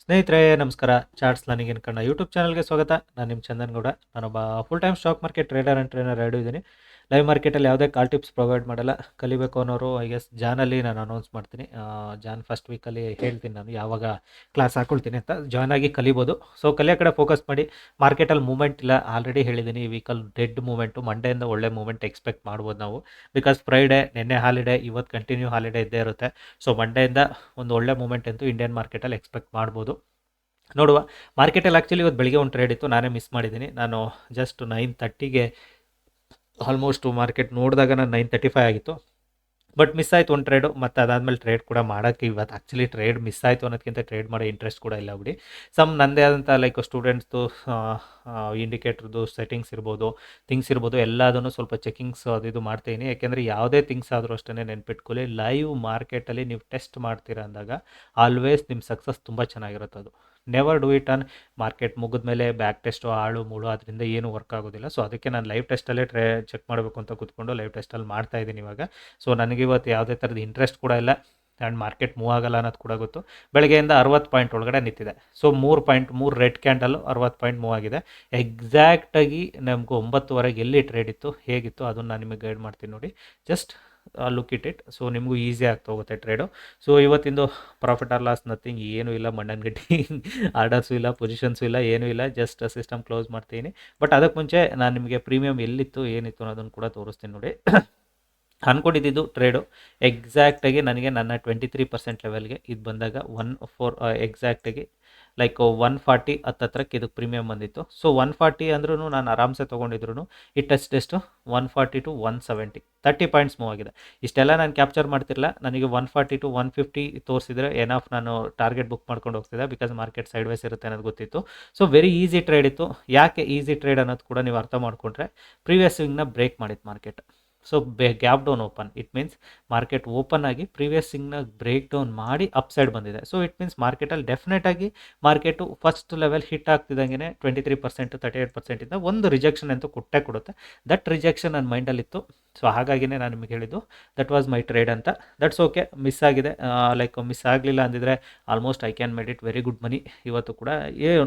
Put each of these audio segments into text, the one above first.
ಸ್ನೇಹಿತರೆ ನಮಸ್ಕಾರ. Charts learning in Kannada YouTube ಚಾನಲ್ಗೆ ಸ್ವಾಗತ. ನಾನು ನಿಮ್ಮ ಚಂದನ್ ಗೌಡ. ನಾನೊಬ್ಬ full time stock market trader and trainer ಎರಡೂ ಇದ್ದೀನಿ. ಲೈವ್ ಮಾರ್ಕೆಟಲ್ಲಿ ಯಾವುದೇ ಕಾಲ್ ಟಿಪ್ಸ್ ಪ್ರೊವೈಡ್ ಮಾಡಲ್ಲ. ಕಲಿಬೇಕು ಅನ್ನೋರು ಐ ಗೆಸ್ ಜಾನಲ್ಲಿ ನಾನು ಅನೌನ್ಸ್ ಮಾಡ್ತೀನಿ. ಜಾನ್ ಫಸ್ಟ್ ವೀಕಲ್ಲಿ ಹೇಳ್ತೀನಿ ನಾನು ಯಾವಾಗ ಕ್ಲಾಸ್ ಹಾಕೊಳ್ತೀನಿ ಅಂತ. ಜಾಯ್ನ್ ಆಗಿ ಕಲಿಬೋದು. ಸೊ ಕಲಿಯೋ ಕಡೆ ಫೋಕಸ್ ಮಾಡಿ. ಮಾರ್ಕೆಟಲ್ಲಿ ಮೂವ್ಮೆಂಟ್ ಇಲ್ಲ, ಆಲ್ರೆಡಿ ಹೇಳಿದ್ದೀನಿ. ಈ ವೀಕಲ್ಲಿ ಡೆಡ್ ಮೂವ್ಮೆಂಟು, ಮಂಡೆಯಿಂದ ಒಳ್ಳೆ ಮೂವ್ಮೆಂಟ್ ಎಕ್ಸ್ಪೆಕ್ಟ್ ಮಾಡ್ಬೋದು ನಾವು. ಬಿಕಾಸ್ ಫ್ರೈಡೇ ನಿನ್ನೆ ಹಾಲಿಡೇ, ಇವತ್ತು ಕಂಟಿನ್ಯೂ ಹಾಲಿಡೇ ಇದ್ದೇ ಇರುತ್ತೆ. ಸೊ ಮಂಡೆಯಿಂದ ಒಂದು ಒಳ್ಳೆ ಮೂವ್ಮೆಂಟ್ ಅಂತೂ ಇಂಡಿಯನ್ ಮಾರ್ಕೆಟಲ್ಲಿ ಎಕ್ಸ್ಪೆಕ್ಟ್ ಮಾಡ್ಬೋದು. ನೋಡುವ. ಮಾರ್ಕೆಟಲ್ಲಿ ಆ್ಯಕ್ಚುಲಿ ಇವತ್ತು ಬೆಳಿಗ್ಗೆ ಒಂದು ಟ್ರೇಡ್ ಇತ್ತು, ನಾನೇ ಮಿಸ್ ಮಾಡಿದ್ದೀನಿ. ನಾನು ಜಸ್ಟ್ 9:30ಗೆ ಆಲ್ಮೋಸ್ಟ್ ಮಾರ್ಕೆಟ್ ನೋಡಿದಾಗ ನಾನು 9:35 ಆಗಿತ್ತು. ಬಟ್ ಮಿಸ್ ಆಯಿತು ಒಂದು ಟ್ರೇಡು. ಮತ್ತು ಅದಾದಮೇಲೆ ಟ್ರೇಡ್ ಕೂಡ ಮಾಡೋಕ್ಕೆ ಇವತ್ತು ಆ್ಯಕ್ಚುಲಿ ಟ್ರೇಡ್ ಮಿಸ್ ಆಯಿತು ಅನ್ನೋದಕ್ಕಿಂತ ಟ್ರೇಡ್ ಮಾಡೋ ಇಂಟ್ರೆಸ್ಟ್ ಕೂಡ ಇಲ್ಲ ಬಿಡಿ. ನನ್ನದೇ ಆದಂಥ ಲೈಕ್ ಸ್ಟೂಡೆಂಟ್ಸ್ದು ಇಂಡಿಕೇಟ್ರದ್ದು ಸೆಟ್ಟಿಂಗ್ಸ್ ಇರ್ಬೋದು, ಥಿಂಗ್ಸ್ ಇರ್ಬೋದು, ಎಲ್ಲದನ್ನು ಸ್ವಲ್ಪ ಚೆಕಿಂಗ್ಸ್ ಅದು ಇದು ಮಾಡ್ತೀನಿ. ಯಾಕೆಂದರೆ ಯಾವುದೇ ಥಿಂಗ್ಸ್ ಆದರೂ ಅಷ್ಟೇ ನೆನ್ಪಿಟ್ಕೊಳ್ಳಿ, ಲೈವ್ ಮಾರ್ಕೆಟಲ್ಲಿ ನೀವು ಟೆಸ್ಟ್ ಮಾಡ್ತೀರಾ ಅಂದಾಗ ಆಲ್ವೇಸ್ ನಿಮ್ಮ ಸಕ್ಸಸ್ ತುಂಬ ಚೆನ್ನಾಗಿರುತ್ತೆ. ಅದು never do it on market ಮುಗಿದ್ಮೇಲೆ ಬ್ಯಾಕ್ ಟೆಸ್ಟು ಆಳು ಮೂಳು ಅದರಿಂದ ಏನೂ ವರ್ಕ್ ಆಗೋದಿಲ್ಲ. ಸೊ ಅದಕ್ಕೆ ನಾನು ಲೈವ್ ಟೆಸ್ಟಲ್ಲೇ ಚೆಕ್ ಮಾಡಬೇಕು ಅಂತ ಕೂತ್ಕೊಂಡು ಲೈವ್ ಟೆಸ್ಟಲ್ಲಿ ಮಾಡ್ತಾಯಿದ್ದೀನಿ ಇವಾಗ. ಸೊ ನನಗೆ ಇವತ್ತು ಯಾವುದೇ ಥರದ ಇಂಟ್ರೆಸ್ಟ್ ಕೂಡ ಇಲ್ಲ ಆ್ಯಂಡ್ ಮಾರ್ಕೆಟ್ ಮೂವ್ ಆಗಲ್ಲ ಅನ್ನೋದು ಕೂಡ ಗೊತ್ತು. ಬೆಳಗ್ಗೆಯಿಂದ 60 ಪಾಯಿಂಟ್ ಒಳಗಡೆ ನಿಂತಿದೆ. So 3 red candle 60 point move ಆಗಿದೆ. ಎಕ್ಸಾಕ್ಟಾಗಿ ನಮಗೂ 9:30 ಎಲ್ಲಿ ಟ್ರೇಡ್ ಇತ್ತು, ಹೇಗಿತ್ತು ಅದನ್ನು ನಾನು ನಿಮಗೆ ಗೈಡ್ ಮಾಡ್ತೀನಿ ನೋಡಿ. Just look it. ಸೊ ನಿಮಗೂ ಈಸಿ ಆಗ್ತಾ ಹೋಗುತ್ತೆ ಟ್ರೇಡು. ಸೊ ಇವತ್ತಿಂದು ಪ್ರಾಫಿಟ್ ಆರ್ ಲಾಸ್ ನಥಿಂಗ್, ಏನೂ ಇಲ್ಲ. ಮಂಡನ್ ಗಟ್ಟಿ ಆರ್ಡರ್ಸು ಇಲ್ಲ, ಪೊಸಿಷನ್ಸು ಇಲ್ಲ, ಏನೂ ಇಲ್ಲ. ಜಸ್ಟ್ ಸಿಸ್ಟಮ್ ಕ್ಲೋಸ್ ಮಾಡ್ತೀನಿ. ಬಟ್ ಅದಕ್ಕೆ ಮುಂಚೆ ನಾನು ನಿಮಗೆ ಪ್ರೀಮಿಯಮ್ ಎಲ್ಲಿತ್ತು ಏನಿತ್ತು ಅನ್ನೋದನ್ನು ಕೂಡ ತೋರಿಸ್ತೀನಿ ನೋಡಿ. ಅಂದ್ಕೊಂಡಿದ್ದು ಟ್ರೇಡು ಎಕ್ಸಾಕ್ಟಾಗಿ ನನಗೆ ನನ್ನ 23% ಲೆವೆಲ್ಗೆ ಇದು ಬಂದಾಗ 14 ಎಕ್ಸಾಕ್ಟಾಗಿ ಲೈಕ್ 140 ಹತ್ತತ್ರಕ್ಕೆ ಇದಕ್ಕೆ ಪ್ರೀಮಿಯಮ್ ಬಂದಿತ್ತು. ಸೊ 140 ಅಂದ್ರೂ ನಾನು ಆರಾಮ್ಸೆ ತೊಗೊಂಡಿದ್ರು ಈ ಟಚ್ ಎಷ್ಟು 140 to 170 30 ಪಾಯಿಂಟ್ಸ್ ಮೂವ್ ಆಗಿದೆ. ಇಷ್ಟೆಲ್ಲ ನಾನು ಕ್ಯಾಪ್ಚರ್ ಮಾಡ್ತಿರಲ್ಲ. ನನಗೆ 140 to 150 ತೋರಿಸಿದ್ರೆ ಎನಫ್ ನಾನು ಟಾರ್ಗೆಟ್ ಬುಕ್ ಮಾಡ್ಕೊಂಡು ಹೋಗ್ತಿದ್ದೆ. ಬಿಕಾಸ್ ಮಾರ್ಕೆಟ್ ಸೈಡ್ ವೇಸ್ ಇರುತ್ತೆ ಅನ್ನೋದು ಗೊತ್ತಿತ್ತು. ಸೊ ವೆರಿ ಈಸಿ ಟ್ರೇಡ್ ಇತ್ತು. ಯಾಕೆ ಈಸಿ ಟ್ರೇಡ್ ಅನ್ನೋದು ಕೂಡ ನೀವು ಅರ್ಥ ಮಾಡ್ಕೊಂಡ್ರೆ, ಪ್ರೀವಿಯಸ್ ಸ್ವಿಂಗ್ನ ಬ್ರೇಕ್ ಮಾಡಿತ್ತು market. So gap down open, it means market open ಆಗಿ ಪ್ರೀವಿಯಸ್ ಸ್ವಿಂಗ್ನ ಬ್ರೇಕ್ ಡೌನ್ ಮಾಡಿ ಅಪ್ ಸೈಡ್ ಬಂದಿದೆ. ಸೊ ಇಟ್ ಮೀನ್ಸ್ ಮಾರ್ಕೆಟಲ್ಲಿ ಡೆಫಿನೆಟಾಗಿ ಮಾರ್ಕೆಟು ಫಸ್ಟ್ ಲೆವೆಲ್ ಹಿಟ್ ಆಗ್ತಿದ್ದಂಗೆ 23% 38% ಒಂದು ರಿಜೆಕ್ಷನ್ ಅಂತೂ ಕೊಟ್ಟೇ ಕೊಡುತ್ತೆ. ದಟ್ ರಿಜೆಕ್ಷನ್ ನನ್ನ ಮೈಂಡಲ್ಲಿತ್ತು. ಸೊ ಹಾಗಾಗಿನೇ ನಾನು ನಿಮಗೆ ಹೇಳಿದ್ದು ದಟ್ ವಾಸ್ ಮೈ ಟ್ರೇಡ್ ಅಂತ. That's okay. ಮಿಸ್ ಆಗಿದೆ, ಲೈಕ್ ಮಿಸ್ ಆಗಲಿಲ್ಲ ಅಂದಿದ್ರೆ almost I can made it very good money ಇವತ್ತು ಕೂಡ.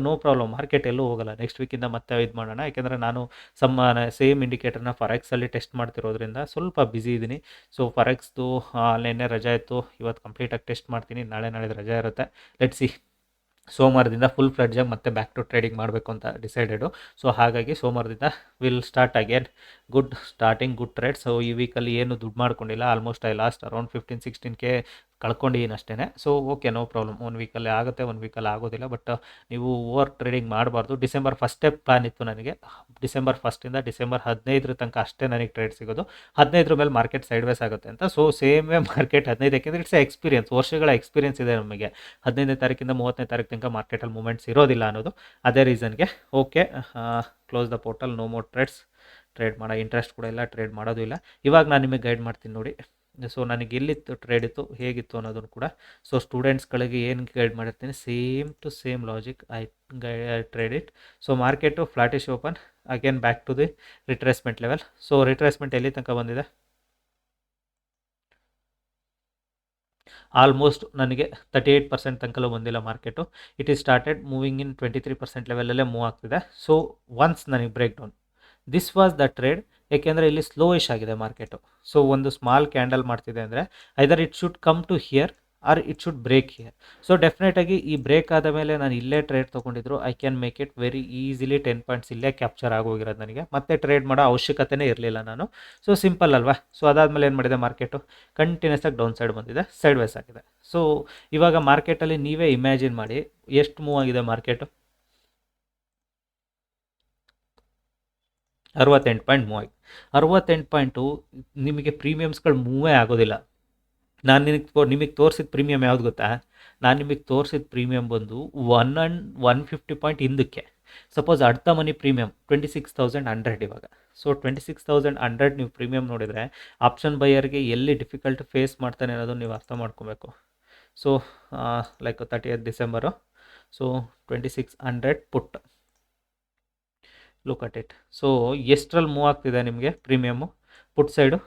ನೋ ಪ್ರಾಬ್ಲಮ್, ಮಾರ್ಕೆಟ್ ಎಲ್ಲೂ ಹೋಗಲ್ಲ. ನೆಕ್ಸ್ಟ್ ವೀಕಿಂದ ಮತ್ತೆ ಇದು ಮಾಡೋಣ. ಯಾಕೆಂದರೆ ನಾನು ಸೇಮ್ ಇಂಡಿಕೇಟರ್ನ ಫಾರೆಕ್ಸಲ್ಲಿ ಟೆಸ್ಟ್ ಮಾಡ್ತಿರೋದ್ರಿಂದ ಸ್ವಲ್ಪ ಬ್ಯುಸಿ ಇದ್ದೀನಿ. ಸೊ ಫಾರೆಕ್ಸ್ದು ನಿನ್ನೆ ರಜೆ ಇತ್ತು, ಇವತ್ತು ಕಂಪ್ಲೀಟಾಗಿ ಟೆಸ್ಟ್ ಮಾಡ್ತೀನಿ. ನಾಳೆದು ರಜೆ ಇರುತ್ತೆ. Let's see. ಸೋಮವಾರದಿಂದ ಫುಲ್ ಫ್ಲೆಡ್ಜಾಗಿ ಮತ್ತೆ ಬ್ಯಾಕ್ ಟು ಟ್ರೇಡಿಂಗ್ ಮಾಡಬೇಕು ಅಂತ ಡಿಸೈಡೆಡು. ಸೊ ಹಾಗಾಗಿ ಸೋಮವಾರದಿಂದ will start again good starting good trade. So ಈ ವೀಕಲ್ಲಿ ಏನು ದುಡ್ಡು ಮಾಡ್ಕೊಂಡಿಲ್ಲ. Almost I lost around 15-16K ಕಳ್ಕೊಂಡಿದ್ದೀನಿ ಅಷ್ಟೇ. So okay, no problem. ಒಂದು ವೀಕಲ್ಲಿ ಆಗುತ್ತೆ, ಒಂದು ವೀಕಲ್ಲಿ ಆಗೋದಿಲ್ಲ. ಬಟ್ ನೀವು ಓವರ್ ಟ್ರೇಡಿಂಗ್ ಮಾಡಬಾರ್ದು. ಡಿಸೆಂಬರ್ ಫಸ್ಟೇ ಪ್ಲಾನ್ ಇತ್ತು ನನಗೆ. ಡಿಸೆಂಬರ್ 1 ಡಿಸೆಂಬರ್ 15 ತನಕ ಅಷ್ಟೇ ನನಗೆ ಟ್ರೇಡ್ ಸಿಗೋದು. 15 ಮೇಲೆ ಮಾರ್ಕೆಟ್ ಸೈಡ್ ವೇಸ್ ಆಗುತ್ತೆ ಅಂತ. ಸೊ ಸೇಮೇ ಮಾರ್ಕೆಟ್ 15, ಯಾಕೆಂದರೆ ಇಟ್ಸ್ ಎಕ್ಸ್ಪೀರಿಯನ್ಸ್, ವರ್ಷಗಳ ಎಕ್ಸ್ಪೀರಿಯನ್ಸ್ ಇದೆ ನಮಗೆ. 15ನೇ ತಾರೀಕಿಂದ 30ನೇ ತಾರೀಕು ತನಕ ಮಾರ್ಕೆಟಲ್ಲಿ ಮೂಮೆಂಟ್ಸ್ ಇರೋದಿಲ್ಲ ಅನ್ನೋದು ಅದೇ ರೀಸನ್ಗೆ. Okay, close the portal, no more trades. Trade ಮಾಡೋ ಇಂಟ್ರೆಸ್ಟ್ ಕೂಡ ಇಲ್ಲ, ಟ್ರೇಡ್ ಮಾಡೋದು ಇಲ್ಲ. ಇವಾಗ ನಾನು ನಿಮಗೆ ಗೈಡ್ ಮಾಡ್ತೀನಿ ನೋಡಿ. ಸೊ ನನಗೆ ಎಲ್ಲಿತ್ತು ಟ್ರೇಡ್ ಇತ್ತು, ಹೇಗಿತ್ತು ಅನ್ನೋದನ್ನು ಕೂಡ. ಸೊ ಸ್ಟೂಡೆಂಟ್ಸ್ಗಳಿಗೆ ಏನು ಗೈಡ್ ಮಾಡಿರ್ತೀನಿ, same to same logic I trade it. So market flattish open, again back to the retracement level. So retracement ಎಲ್ಲಿ ತನಕ ಬಂದಿದೆ, ಆಲ್ಮೋಸ್ಟ್ ನನಗೆ 38% ತನಕಲೂ ಬಂದಿಲ್ಲ market. It is started moving in 23% ಲೆವೆಲಲ್ಲೇ ಮೂವ್ ಆಗ್ತಿದೆ. ಸೊ ಒನ್ಸ್ ನನಗೆ break down, this was the trade. ಏಕೆಂದರೆ ಇಲ್ಲಿ ಸ್ಲೋಯಿಶ್ ಆಗಿದೆ ಮಾರ್ಕೆಟು. ಸೊ ಒಂದು ಸ್ಮಾಲ್ ಕ್ಯಾಂಡಲ್ ಮಾಡ್ತಿದೆ ಅಂದರೆ either it should come to here or it should break here. So ಡೆಫಿನೆಟಾಗಿ ಈ ಬ್ರೇಕ್ ಆದ ಮೇಲೆ ನಾನು ಇಲ್ಲೇ ಟ್ರೇಡ್ ತೊಗೊಂಡಿದ್ರು I can make it very easily 10 points ಇಲ್ಲೇ ಕ್ಯಾಪ್ಚರ್ ಆಗೋಗಿರೋದು ನನಗೆ. ಮತ್ತೆ ಟ್ರೇಡ್ ಮಾಡೋ ಅವಶ್ಯಕತೆನೇ ಇರಲಿಲ್ಲ ನಾನು. ಸೊ ಸಿಂಪಲ್ ಅಲ್ವಾ. ಸೊ ಅದಾದಮೇಲೆ ಏನು ಮಾಡಿದೆ, ಮಾರ್ಕೆಟು ಕಂಟಿನ್ಯೂಸ್ ಆಗಿ ಡೌನ್ ಸೈಡ್ ಬಂದಿದೆ, ಸೈಡ್ ವೇಸ್ ಆಗಿದೆ. ಸೊ ಇವಾಗ ಮಾರ್ಕೆಟಲ್ಲಿ ನೀವೇ ಇಮ್ಯಾಜಿನ್ ಮಾಡಿ ಎಷ್ಟು ಮೂವ್ ಆಗಿದೆ ಮಾರ್ಕೆಟು. 68 ಪಾಯಿಂಟ್ ಮೂವ್ ಆಗಿದೆ. 68 ಪಾಯಿಂಟು ನಿಮಗೆ ಪ್ರೀಮಿಯಮ್ಸ್ಗಳು ಮೂವೇ ಆಗೋದಿಲ್ಲ. ನಾನು ನಿಮಗೆ ತೋರಿಸಿದ ಪ್ರೀಮಿಯಮ್ ಯಾವ್ದು ಗೊತ್ತಾ? ನಾನು ನಿಮಗೆ ತೋರಿಸಿದ ಪ್ರೀಮಿಯಮ್ ಬಂದು 150 ಪಾಯಿಂಟ್ ಹಿಂದಕ್ಕೆ. ಸಪೋಸ್ ಅಡ್ತ ಮನಿ ಪ್ರೀಮಿಯಮ್ 26,100 ಇವಾಗ. ಸೊ 26,100 ನೀವು ಪ್ರೀಮಿಯಮ್ ನೋಡಿದರೆ ಆಪ್ಷನ್ ಬೈಯರ್ಗೆ ಎಲ್ಲಿ ಡಿಫಿಕಲ್ಟ್ ಫೇಸ್ ಮಾಡ್ತಾನೆ ಅನ್ನೋದು ನೀವು ಅರ್ಥ ಮಾಡ್ಕೋಬೇಕು. So like 30th December. So 2600 put, look at it. So ಎಷ್ಟರಲ್ಲಿ ಮೂವ್ ಆಗ್ತಿದೆ ನಿಮಗೆ premium put side?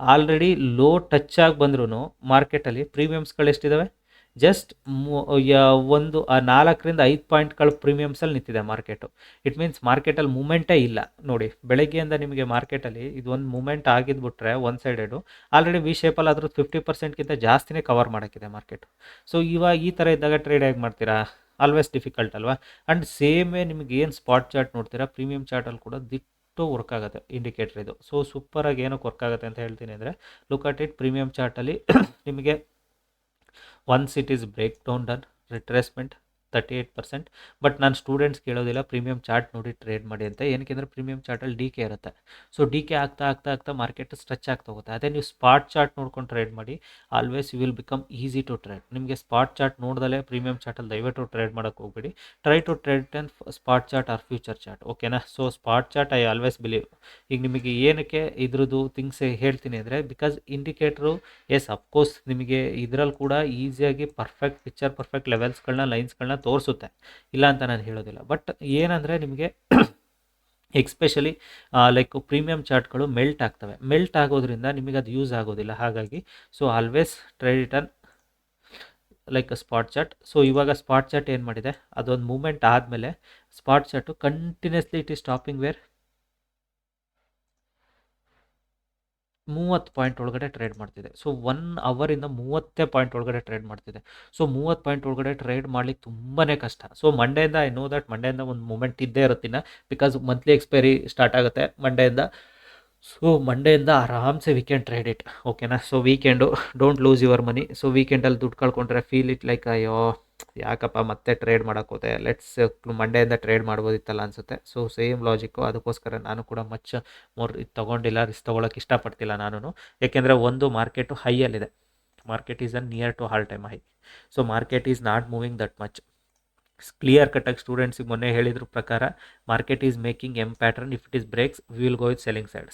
Already low touch ಆಗಿ ಬಂದ್ರೂ ಮಾರ್ಕೆಟಲ್ಲಿ ಪ್ರೀಮಿಯಮ್ಸ್ಗಳು ಎಷ್ಟಿದ್ದಾವೆ, ಜಸ್ಟ್ ಒಂದು 4 ರಿಂದ 5 ಪಾಯಿಂಟ್ಗಳ ಪ್ರೀಮಿಯಮ್ಸಲ್ಲಿ ನಿಂತಿದೆ ಮಾರ್ಕೆಟು. ಇಟ್ ಮೀನ್ಸ್ ಮಾರ್ಕೆಟಲ್ಲಿ ಮೂಮೆಂಟೇ ಇಲ್ಲ ನೋಡಿ. ಬೆಳಗ್ಗೆಯಿಂದ ನಿಮಗೆ ಮಾರ್ಕೆಟಲ್ಲಿ ಇದು ಒಂದು ಮೂಮೆಂಟ್ ಆಗಿದ್ಬಿಟ್ರೆ ಒನ್ ಸೈಡೆಡು ಆಲ್ರೆಡಿ ವಿ ಶೇಪಲ್ಲಿ ಅದ್ರದ್ದು 50%ಗಿಂತ ಜಾಸ್ತಿನೇ ಕವರ್ ಮಾಡೋಕ್ಕಿದೆ ಮಾರ್ಕೆಟ್. ಸೊ ಇವಾಗ ಈ ಥರ ಇದ್ದಾಗ ಟ್ರೇಡ್ ಹೇಗೆ ಮಾಡ್ತೀರಾ? ಆಲ್ವೇಸ್ ಡಿಫಿಕಲ್ಟ್ ಅಲ್ವಾ? ಆ್ಯಂಡ್ ಸೇಮೇ ನಿಮಗೆ ಏನು ಸ್ಪಾಟ್ ಚಾರ್ಟ್ ನೋಡ್ತೀರಾ, ಪ್ರೀಮಿಯಂ ಚಾರ್ಟಲ್ಲಿ ಕೂಡ ವರ್ಕ್ ಆಗುತ್ತೆ ಇಂಡಿಕೇಟರ್ ಇದು. ಸೊ ಸೂಪರಾಗಿ ಏನಕ್ಕೆ ವರ್ಕ್ ಆಗುತ್ತೆ ಅಂತ ಹೇಳ್ತೀನಿ ಅಂದರೆ, ಲುಕ್ ಅಟ್ ಇಟ್. ಪ್ರೀಮಿಯಂ ಚಾರ್ಟಲ್ಲಿ ನಿಮಗೆ once it is break down done retracement 38%. But ನಾನು ಸ್ಟೂಡೆಂಟ್ಸ್ ಕೇಳೋದಿಲ್ಲ ಪ್ರೀಮಿಯಂ ಚಾರ್ಟ್ ನೋಡಿ ಟ್ರೇಡ್ ಮಾಡಿ ಅಂತ. ಏನಕ್ಕೆ ಅಂದರೆ ಪ್ರೀಮಿಯಂ ಚಾರ್ಟಲ್ಲಿ ಡಿ ಕೆ ಇರುತ್ತೆ. ಸೊ ಡಿ ಕೆ ಆಗ್ತಾ ಆಗ್ತಾ ಆಗ್ತಾ ಮಾರ್ಕೆಟ್ ಸ್ಟ್ರೆಚ್ ಆಗ್ತಾ ಹೋಗುತ್ತೆ. ಅದೇ ನೀವು ಸ್ಪಾಟ್ ಚಾರ್ಟ್ ನೋಡ್ಕೊಂಡು ಟ್ರೇಡ್ ಮಾಡಿ, always you will become easy to trade. ನಿಮಗೆ ಸ್ಪಾಟ್ ಚಾರ್ಟ್ ನೋಡ್ದಲೇ ಪ್ರೀಮಿಯಂ ಚಾರ್ಟಲ್ಲಿ ದಯವಿಟ್ಟು ಟ್ರೇಡ್ ಮಾಡೋಕ್ಕೆ ಹೋಗ್ಬೇಡಿ. Try to trade on spot chart or future chart, ಓಕೆನಾ? So spot chart I always believe. ಈಗ ನಿಮಗೆ ಏನಕ್ಕೆ ಇದ್ರದ್ದು ಥಿಂಗ್ಸ್ ಹೇಳ್ತೀನಿ ಅಂದರೆ, ಬಿಕಾಸ್ ಇಂಡಿಕೇಟ್ರು ಎಸ್ ಅಫ್ಕೋರ್ಸ್ ನಿಮಗೆ ಇದರಲ್ಲಿ ಕೂಡ ಈಸಿಯಾಗಿ ಪರ್ಫೆಕ್ಟ್ ಲೆವೆಲ್ಸ್ಗಳನ್ನ ಲೈನ್ಸ್ಗಳನ್ನ ತೋರಿಸುತ್ತೆ, ಇಲ್ಲ ಅಂತ ನಾನು ಹೇಳೋದಿಲ್ಲ. ಬಟ್ ಏನಂದರೆ ನಿಮಗೆ ಎಕ್ಸ್ಪೆಷಲಿ ಲೈಕ್ ಪ್ರೀಮಿಯಂ ಚಾರ್ಟ್ಗಳು ಮೆಲ್ಟ್ ಆಗೋದ್ರಿಂದ ನಿಮಗೆ ಅದು ಯೂಸ್ ಆಗೋದಿಲ್ಲ. ಹಾಗಾಗಿ so always trade it on like spot chart. So ಇವಾಗ ಸ್ಪಾಟ್ ಚಾರ್ಟ್ ಏನು ಮಾಡಿದೆ, ಅದೊಂದು ಮೂಮೆಂಟ್ ಆದಮೇಲೆ spot chart continuously it is stopping where 30 point ಒಳಗಡೆ ಟ್ರೇಡ್ ಮಾಡ್ತಿದೆ. ಸೊ 1 ಅವರಿಂದ 30 ಪಾಯಿಂಟ್ ಒಳಗಡೆ ಟ್ರೇಡ್ ಮಾಡ್ತಿದೆ. ಸೊ 30 ಪಾಯಿಂಟ್ ಒಳಗಡೆ ಟ್ರೇಡ್ ಮಾಡ್ಲಿಕ್ಕೆ ತುಂಬಾ ಕಷ್ಟ. ಸೊ ಮಂಡೆಯಿಂದ ಐ ನೋ ದಟ್ ಮಂಡೆಯಿಂದ ಒಂದು ಮೂಮೆಂಟ್ ಇದ್ದೇ ಇರುತ್ತಿನ, ಬಿಕಾಸ್ ಮಂತ್ಲಿ ಎಕ್ಸ್ಪೈರಿ ಸ್ಟಾರ್ಟ್ ಆಗುತ್ತೆ ಮಂಡೆಯಿಂದ. ಸೊ ಮಂಡೆಯಿಂದ ಆರಾಮ್ಸೆ ವೀಕೆಂಡ್ ಟ್ರೇಡ್ ಇಟ್, ಓಕೆನಾ? So weekend don't lose your money. So ವೀಕೆಂಡಲ್ಲಿ ದುಡ್ಡು ಕಳ್ಕೊಂಡ್ರೆ ಫೀಲ್ ಇಟ್ ಲೈಕ್ ಅಯ್ಯೋ ಯಾಕಪ್ಪ ಮತ್ತೆ ಟ್ರೇಡ್ ಮಾಡೋಕೆ ಹೋದೆ, ಲೆಟ್ಸ್ ಮಂಡೆಯಿಂದ ಟ್ರೇಡ್ ಮಾಡ್ಬೋದಿತ್ತಲ್ಲ ಅನಿಸುತ್ತೆ. So same logic. ಅದಕ್ಕೋಸ್ಕರ ನಾನು ಕೂಡ ಮೋರ್ ಇದು ತೊಗೊಂಡಿಲ್ಲ, ರಿಸ್ಕ್ ತೊಗೊಳಕ್ಕೆ ಇಷ್ಟಪಡ್ತಿಲ್ಲ ನಾನು. ಏಕೆಂದರೆ ಒಂದು ಮಾರ್ಕೆಟು ಹೈಯಲ್ಲಿದೆ, market is on near to all time high. So market is not moving that much. Clear ಕಟ್ಟಾಗಿ ಸ್ಟೂಡೆಂಟ್ಸಿಗೆ ಮೊನ್ನೆ ಹೇಳಿದ್ರ ಪ್ರಕಾರ market is making M pattern. If it is breaks we will go with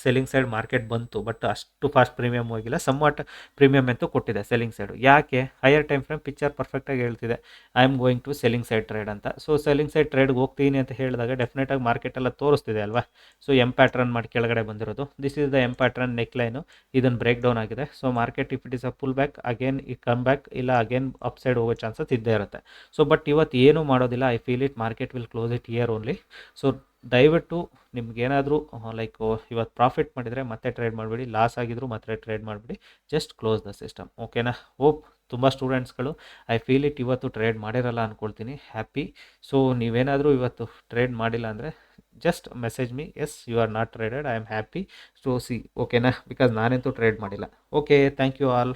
selling side market ಬಂತು, but ಅಷ್ಟು fast premium ಹೋಗಿಲ್ಲ. Somewhat premium ಅಂತೂ ಕೊಟ್ಟಿದೆ ಸೆಲ್ಲಿಂಗ್ ಸೈಡು. ಯಾಕೆ? ಹೈಯರ್ ಟೈಮ್ ಫ್ರೇಮ್ ಪಿಕ್ಚರ್ ಪರ್ಫೆಕ್ಟಾಗಿ ಹೇಳ್ತಿದೆ I am going to selling side trade ಅಂತ. So selling side ಟ್ರೇಡ್ಗೆ ಹೋಗ್ತೀನಿ ಅಂತ ಹೇಳಿದಾಗ ಡೆಫಿನೆಟಾಗಿ ಮಾರ್ಕೆಟೆಲ್ಲ ತೋರಿಸ್ತಿದೆ ಅಲ್ವಾ? ಸೊ ಎಮ್ ಪ್ಯಾಟ್ರನ್ ಮಾಡಿ ಕೆಳಗಡೆ ಬಂದಿರೋದು, this is the M pattern neck line. ಇದನ್ನು ಬ್ರೇಕ್ ಡೌನ್ ಆಗಿದೆ. So market if it is a pull back again ಈ ಕಮ್ ಬ್ಯಾಕ್, ಇಲ್ಲ ಅಗೇನ್ ಅಪ್ ಸೈಡ್ ಹೋಗೋ ಚಾನ್ಸಸ್ ಇದ್ದೇ ಇರುತ್ತೆ. ಸೊ ಬಟ್ ಇವತ್ತು ಏನು ಮಾಡೋದಿಲ್ಲ. I feel it market will close it year only. So ದಯವಿಟ್ಟು ನಿಮ್ಗೇನಾದರೂ ಲೈಕ್ ಇವತ್ತು ಪ್ರಾಫಿಟ್ ಮಾಡಿದರೆ ಮತ್ತೆ ಟ್ರೇಡ್ ಮಾಡಬೇಡಿ, ಲಾಸ್ ಆಗಿದ್ರು ಮತ್ತೆ ಟ್ರೇಡ್ ಮಾಡಿಬಿಡಿ. ಜಸ್ಟ್ ಕ್ಲೋಸ್ ದ ಸಿಸ್ಟಮ್, ಓಕೆನಾ? ಹೋಪ್ ತುಂಬ ಸ್ಟೂಡೆಂಟ್ಸ್ಗಳು ಐ ಫೀಲ್ ಇಟ್ ಇವತ್ತು ಟ್ರೇಡ್ ಮಾಡಿರಲ್ಲ ಅಂದ್ಕೊಳ್ತೀನಿ. ಹ್ಯಾಪಿ. ಸೊ ನೀವೇನಾದರೂ ಇವತ್ತು ಟ್ರೇಡ್ ಮಾಡಿಲ್ಲ ಅಂದರೆ just message me, yes you are not traded, I am happy. So see, ಓಕೆನಾ? ಬಿಕಾಸ್ ನಾನಂತೂ ಟ್ರೇಡ್ ಮಾಡಿಲ್ಲ. Okay, thank you all.